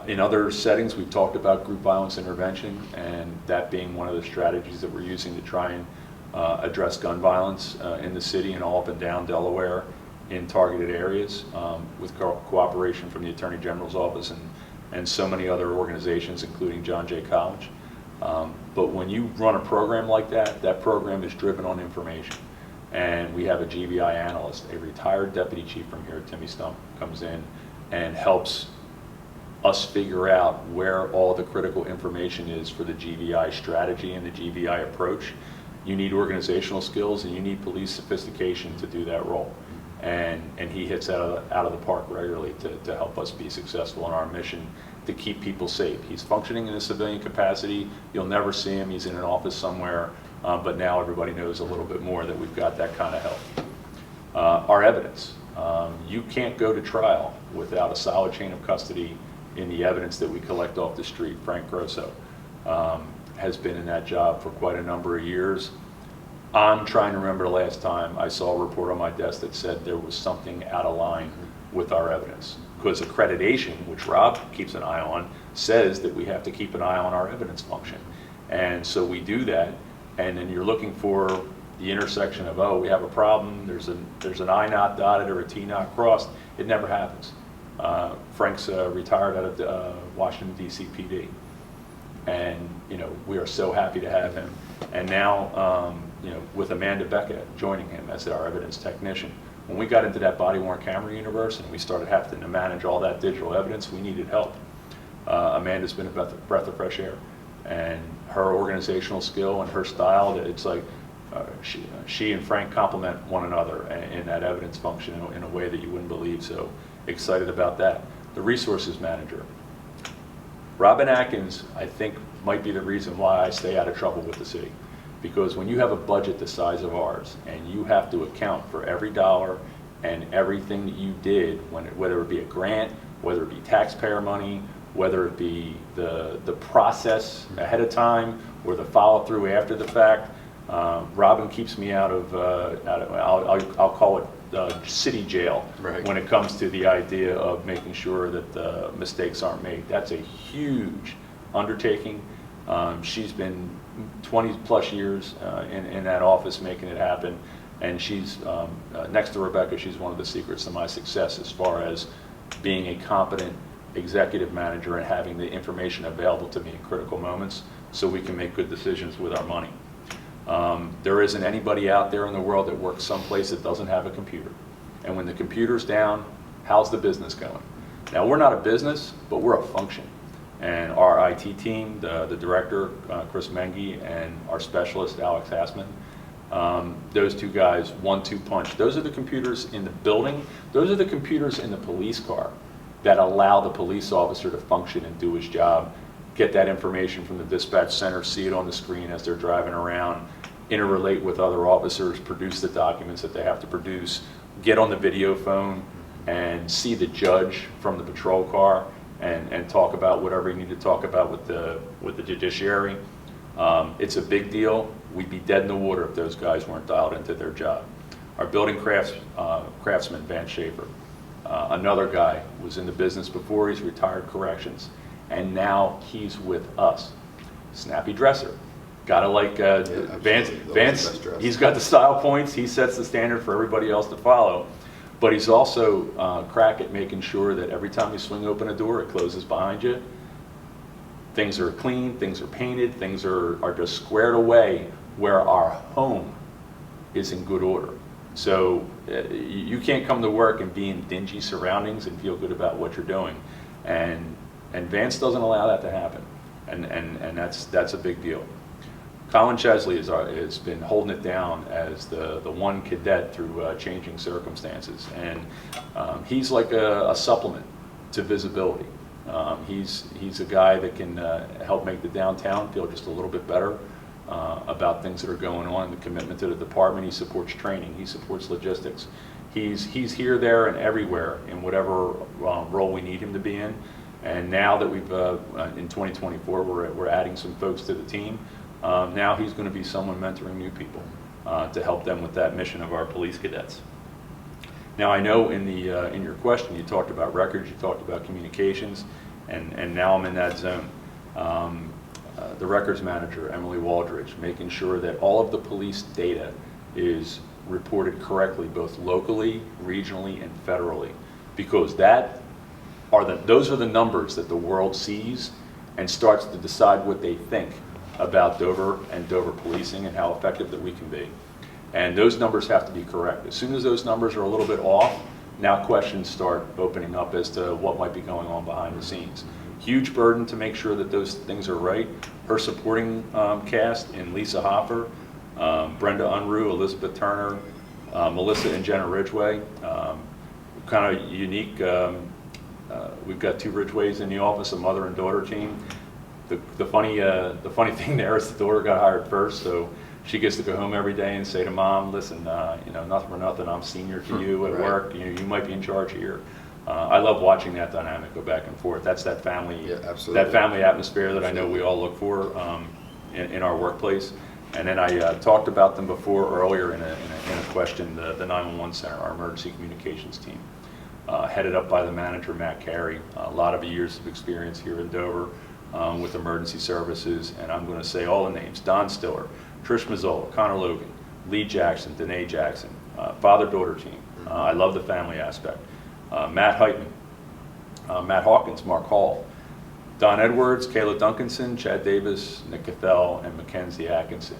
In other settings, we've talked about group violence intervention, and that being one of the strategies that we're using to try and address gun violence in the city and all up and down Delaware in targeted areas, with cooperation from the Attorney General's office and so many other organizations, including John Jay College. But when you run a program like that, that program is driven on information. And we have a GVI analyst, a retired deputy chief from here, Timmy Stump, comes in and helps us figure out where all the critical information is for the GVI strategy and the GVI approach. You need organizational skills and you need police sophistication to do that role. And he hits out of the park regularly to help us be successful in our mission to keep people safe. He's functioning in a civilian capacity. You'll never see him. He's in an office somewhere. But now everybody knows a little bit more that we've got that kind of help. Our evidence. You can't go to trial without a solid chain of custody in the evidence that we collect off the street. Frank Grosso has been in that job for quite a number of years. I'm trying to remember the last time I saw a report on my desk that said there was something out of line with our evidence. Because accreditation, which Rob keeps an eye on, says that we have to keep an eye on our evidence function. And so we do that, and then you're looking for the intersection of, oh, we have a problem, there's an I not dotted or a T not crossed. It never happens. Frank's retired out of Washington, D.C. PD. And, we are so happy to have him. And now, with Amanda Beckett joining him as our evidence technician. When we got into that body-worn camera universe and we started having to manage all that digital evidence, we needed help. Amanda's been a breath of fresh air. And her organizational skill and her style, it's like she and Frank complement one another in that evidence function in a way that you wouldn't believe. So excited about that. The resources manager. Robin Atkins, I think, might be the reason why I stay out of trouble with the city. Because when you have a budget the size of ours and you have to account for every dollar and everything that you did, whether it be a grant, whether it be taxpayer money, whether it be the process ahead of time or the follow through after the fact, Robin keeps me out of I'll call it city jail, right, when it comes to the idea of making sure that the mistakes aren't made. That's a huge undertaking. She's been 20 plus years in that office making it happen, and she's next to Rebecca, she's one of the secrets to my success as far as being a competent executive manager and having the information available to me in critical moments so we can make good decisions with our money. There isn't anybody out there in the world that works someplace that doesn't have a computer. And when the computer's down, how's the business going? Now, we're not a business, but we're a function. And our IT team, the director, Chris Mengi, and our specialist, Alex Hassman, those two guys, 1-2 punch. Those are the computers in the building. Those are the computers in the police car that allow the police officer to function and do his job, get that information from the dispatch center, see it on the screen as they're driving around, interrelate with other officers, produce the documents that they have to produce, get on the video phone and see the judge from the patrol car and talk about whatever you need to talk about with the judiciary. It's a big deal. We'd be dead in the water if those guys weren't dialed into their job. Our building craftsman, Van Schaefer, another guy, was in the business before. He's retired corrections, and now he's with us. Snappy dresser. Gotta like Vance. He's got the style points. He sets the standard for everybody else to follow. But he's also crack at making sure that every time you swing open a door, it closes behind you. Things are clean, things are painted, things are just squared away where our home is in good order. So you can't come to work and be in dingy surroundings and feel good about what you're doing. And Vance doesn't allow that to happen. And that's a big deal. Colin Chesley has been holding it down as the one cadet through changing circumstances, and he's like a supplement to visibility. He's a guy that can help make the downtown feel just a little bit better about things that are going on, the commitment to the department. He supports training, he supports logistics. He's here, there, and everywhere in whatever role we need him to be in. And now that we've, in 2024, we're adding some folks to the team. Now he's going to be someone mentoring new people to help them with that mission of our police cadets. Now I know in your question you talked about records, you talked about communications, and now I'm in that zone. The records manager, Emily Waldridge, making sure that all of the police data is reported correctly, both locally, regionally, and federally, because those are the numbers that the world sees and starts to decide what they think about Dover and Dover policing and how effective that we can be. And those numbers have to be correct. As soon as those numbers are a little bit off, now questions start opening up as to what might be going on behind the scenes. Huge burden to make sure that those things are right. Her supporting cast in Lisa Hopper, Brenda Unruh, Elizabeth Turner, Melissa and Jenna Ridgway, kind of unique. We've got two Ridgways in the office, a mother and daughter team. The funny thing there is the daughter got hired first, so she gets to go home every day and say to mom, "Listen, nothing for nothing. I'm senior to you at work. You might be in charge here." I love watching that dynamic go back and forth. That's that family, that family atmosphere that I know we all look for in our workplace. And then I talked about them before earlier in a question. The 911 Center, our emergency communications team, headed up by the manager Matt Carey. A lot of years of experience here in Dover. With emergency services, and I'm going to say all the names: Don Stiller, Trish Mazzola, Connor Logan, Lee Jackson, Danae Jackson, father-daughter team. I love the family aspect. Matt Heitman, Matt Hawkins, Mark Hall, Don Edwards, Kayla Duncanson, Chad Davis, Nick Cathell, and Mackenzie Atkinson.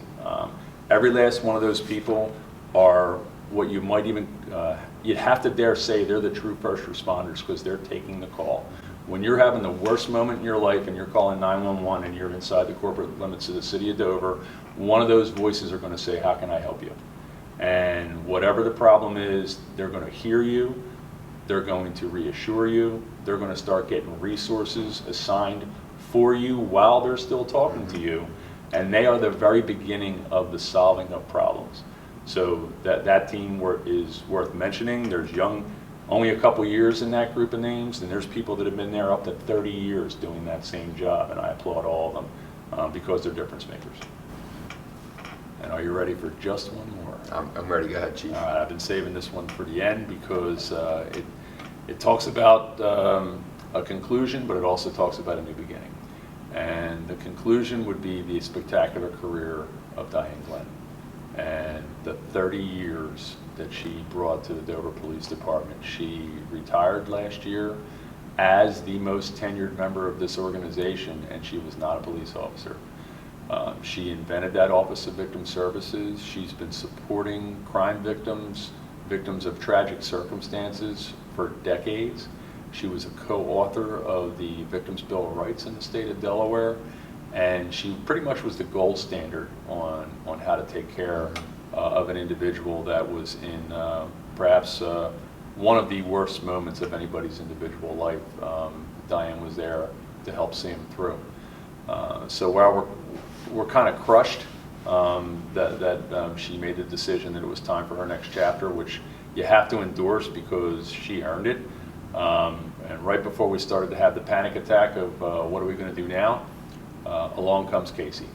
Every last one of those people are what you might even, you'd have to dare say they're the true first responders, because they're taking the call. When you're having the worst moment in your life and you're calling 911 and you're inside the corporate limits of the city of Dover, one of those voices are going to say, "How can I help you?" And whatever the problem is, they're going to hear you, they're going to reassure you, they're going to start getting resources assigned for you while they're still talking to you, and they are the very beginning of the solving of problems. So that team is worth mentioning. There's only a couple years in that group of names, and there's people that have been there up to 30 years doing that same job, and I applaud all of them because they're difference makers. And are you ready for just one more? I'm ready. Go ahead, Chief. All right, I've been saving this one for the end because it talks about a conclusion, but it also talks about a new beginning. And the conclusion would be the spectacular career of Diane Glenn and the 30 years that she brought to the Dover Police Department. She retired last year as the most tenured member of this organization, and she was not a police officer. She invented that Office of Victim Services. She's been supporting crime victims, victims of tragic circumstances for decades. She was a co-author of the Victims' Bill of Rights in the state of Delaware, and she pretty much was the gold standard on how to take care of an individual that was in perhaps one of the worst moments of anybody's individual life. Diane was there to help see him through. So while we're kind of crushed that she made the decision that it was time for her next chapter, which you have to endorse because she earned it. And right before we started to have the panic attack of what are we going to do now, along comes Casey.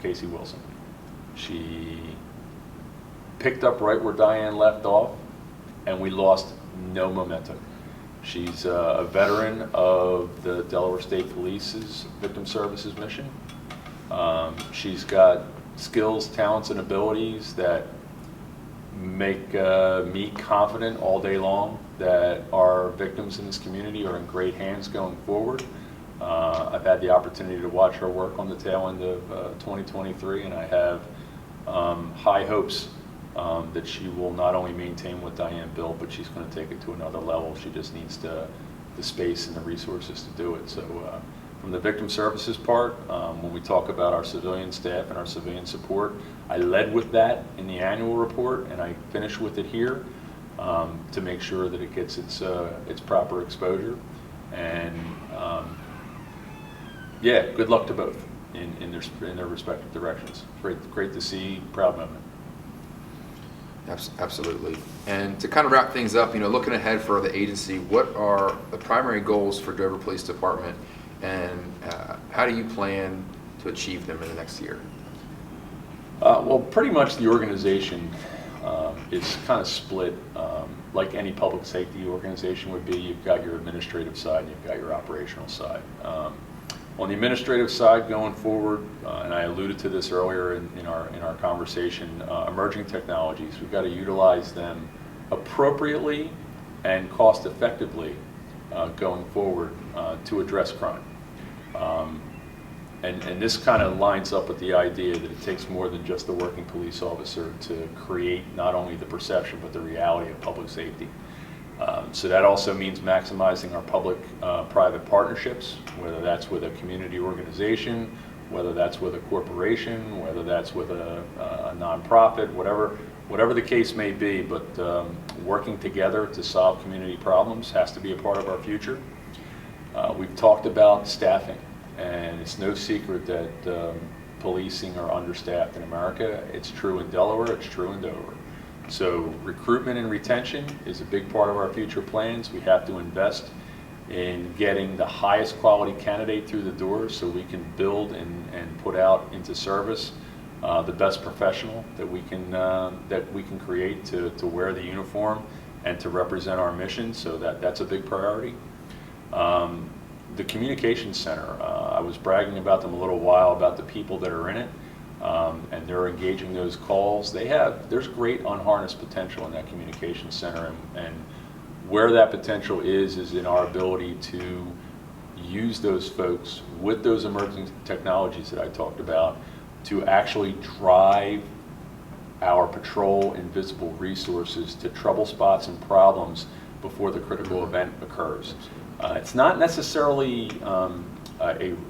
Casey Wilson. She picked up right where Diane left off, and we lost no momentum. She's a veteran of the Delaware State Police's Victim Services mission. She's got skills, talents, and abilities that make me confident all day long that our victims in this community are in great hands going forward. I've had the opportunity to watch her work on the tail end of 2023, and I have high hopes that she will not only maintain what Diane built, but she's going to take it to another level. She just needs the space and the resources to do it. So from the victim services part, when we talk about our civilian staff and our civilian support, I led with that in the annual report, and I finished with it here to make sure that it gets its proper exposure. And yeah, good luck to both in their respective directions. Great to see, proud moment. Absolutely. And to kind of wrap things up, looking ahead for the agency, what are the primary goals for Dover Police Department, and how do you plan to achieve them in the next year? Well, pretty much the organization is kind of split like any public safety organization would be. You've got your administrative side, and you've got your operational side. On the administrative side going forward, and I alluded to this earlier in our conversation, emerging technologies, we've got to utilize them appropriately and cost effectively going forward to address crime. And this kind of lines up with the idea that it takes more than just the working police officer to create not only the perception but the reality of public safety. So that also means maximizing our public-private partnerships, whether that's with a community organization, whether that's with a corporation, whether that's with a nonprofit, whatever the case may be. But working together to solve community problems has to be a part of our future. We've talked about staffing, and it's no secret that policing are understaffed in America. It's true in Delaware, it's true in Dover. So recruitment and retention is a big part of our future plans. We have to invest in getting the highest quality candidate through the door so we can build and put out into service the best professional that we can create to wear the uniform and to represent our mission. So that's a big priority. The communications center, I was bragging about them a little while about the people that are in it. And they're engaging those calls. There's great unharnessed potential in that communications center, and where that potential is in our ability to use those folks with those emerging technologies that I talked about to actually drive our patrol and visible resources to trouble spots and problems before the critical event occurs. It's not necessarily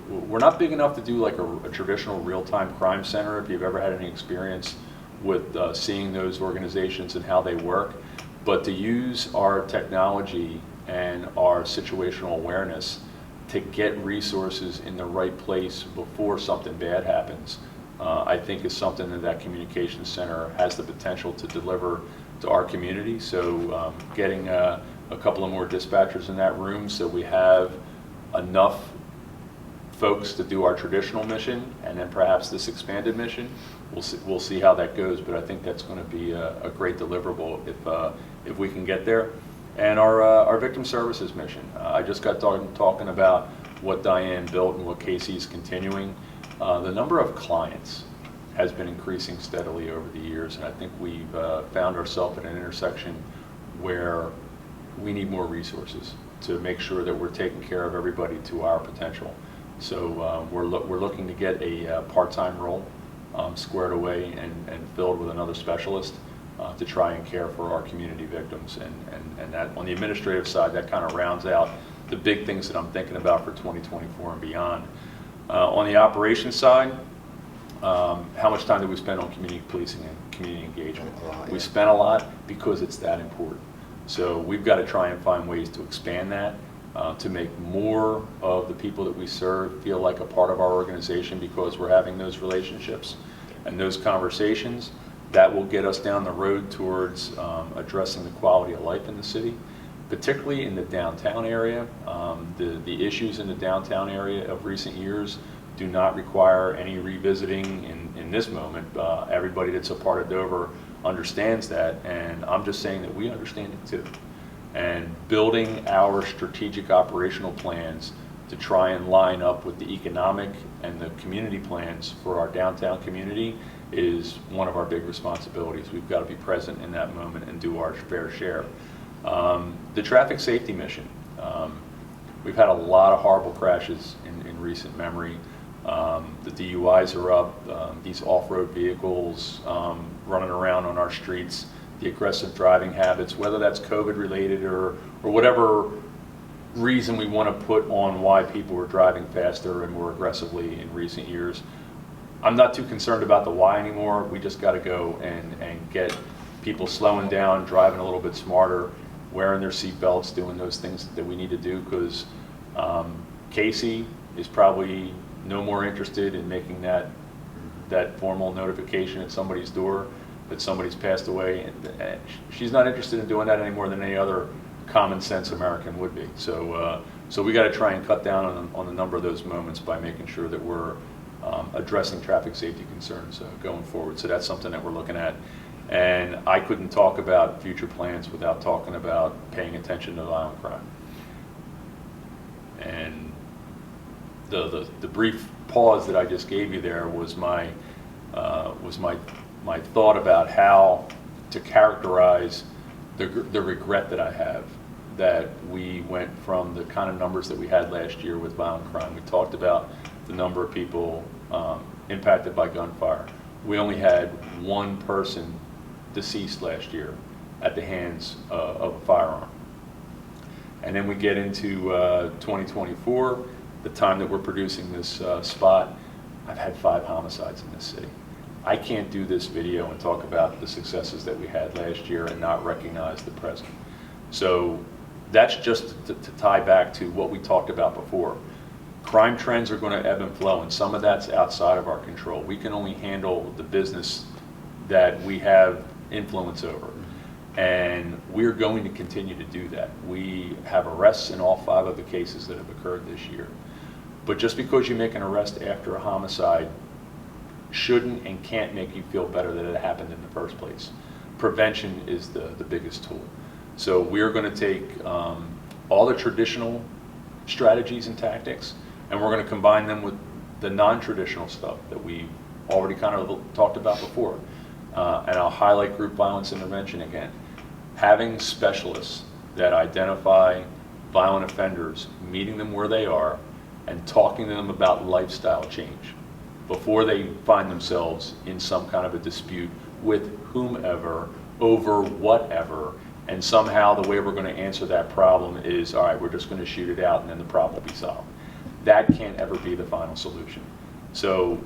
we're not big enough to do like a traditional real-time crime center. If you've ever had any experience with seeing those organizations and how they work, but to use our technology and our situational awareness to get resources in the right place before something bad happens, I think is something that communications center has the potential to deliver to our community. So getting a couple of more dispatchers in that room so we have enough folks to do our traditional mission, and then perhaps this expanded mission. We'll see how that goes, but I think that's going to be a great deliverable if we can get there. And our victim services mission. I just got talking about what Diane built and what Casey's continuing. The number of clients has been increasing steadily over the years, and I think we've found ourselves at an intersection where we need more resources to make sure that we're taking care of everybody to our potential. So we're looking to get a part-time role squared away and filled with another specialist to try and care for our community victims. And that on the administrative side, that kind of rounds out the big things that I'm thinking about for 2024 and beyond. On the operations side, how much time do we spend on community policing and community engagement? We spend a lot because it's that important. So we've got to try and find ways to expand that, to make more of the people that we serve feel like a part of our organization because we're having those relationships and those conversations. That will get us down the road towards addressing the quality of life in the city, particularly in the downtown area. The issues in the downtown area of recent years do not require any revisiting in this moment. Everybody that's a part of Dover understands that, and I'm just saying that we understand it too. And building our strategic operational plans to try and line up with the economic and the community plans for our downtown community is one of our big responsibilities. We've got to be present in that moment and do our fair share. The traffic safety mission. We've had a lot of horrible crashes in recent memory. The DUIs are up, these off-road vehicles running around on our streets, the aggressive driving habits, whether that's COVID related or whatever reason we want to put on why people are driving faster and more aggressively in recent years. I'm not too concerned about the why anymore. We just got to go and get people slowing down, driving a little bit smarter, wearing their seatbelts, doing those things that we need to do, because Casey is probably no more interested in making that formal notification at somebody's door that somebody's passed away. And she's not interested in doing that any more than any other common sense American would be. So we got to try and cut down on the number of those moments by making sure that we're addressing traffic safety concerns going forward. So that's something that we're looking at. And I couldn't talk about future plans without talking about paying attention to violent crime. And the brief pause that I just gave you there was my thought about how to characterize the regret that I have that we went from the kind of numbers that we had last year with violent crime. We talked about the number of people impacted by gunfire. We only had one person deceased last year at the hands of a firearm. And then we get into 2024, the time that we're producing this spot, I've had 5 homicides in this city. I can't do this video and talk about the successes that we had last year and not recognize the present. So that's just to tie back to what we talked about before. Crime trends are going to ebb and flow, and some of that's outside of our control. We can only handle the business that we have influence over. And we're going to continue to do that. We have arrests in all 5 of the cases that have occurred this year. But just because you make an arrest after a homicide shouldn't and can't make you feel better that it happened in the first place. Prevention is the biggest tool. So we're going to take all the traditional strategies and tactics, and we're going to combine them with the non-traditional stuff that we already kind of talked about before. And I'll highlight group violence intervention again. Having specialists that identify violent offenders, meeting them where they are, and talking to them about lifestyle change before they find themselves in some kind of a dispute with whomever over whatever, and somehow the way we're going to answer that problem is, all right, we're just going to shoot it out and then the problem will be solved. That can't ever be the final solution. So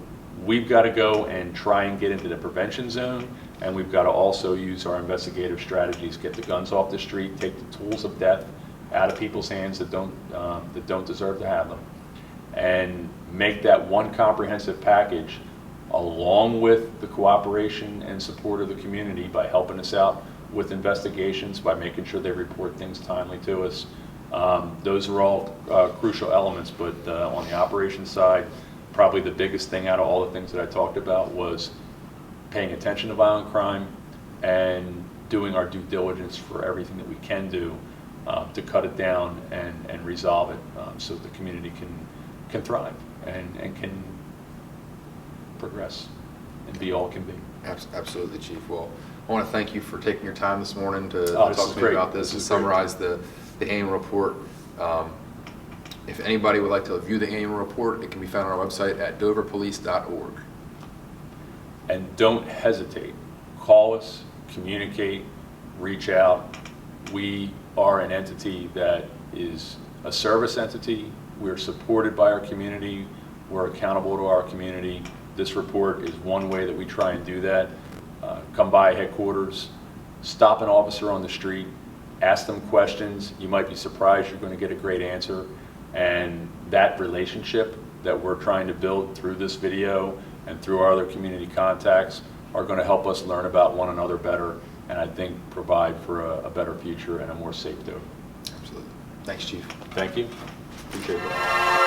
we've got to go and try and get into the prevention zone, and we've got to also use our investigative strategies, get the guns off the street, take the tools of death out of people's hands that don't deserve to have them, and make that one comprehensive package, along with the cooperation and support of the community by helping us out with investigations, by making sure they report things timely to us. Those are all crucial elements, but on the operations side, probably the biggest thing out of all the things that I talked about was paying attention to violent crime and doing our due diligence for everything that we can do to cut it down and resolve it so the community can thrive and can progress and be all can be. Absolutely, Chief. Well, I want to thank you for taking your time this morning to This talk is to me great. about this and summarize the annual report. If anybody would like to view the annual report, it can be found on our website at doverpolice.org. And don't hesitate. Call us, communicate, reach out. We are an entity that is a service entity. We're supported by our community. We're accountable to our community. This report is one way that we try and do that. Come by headquarters, stop an officer on the street, ask them questions. You might be surprised you're going to get a great answer. And that relationship that we're trying to build through this video and through our other community contacts are going to help us learn about one another better, and I think provide for a better future and a more safe Dover. Absolutely. Thanks, Chief. Thank you. Appreciate it.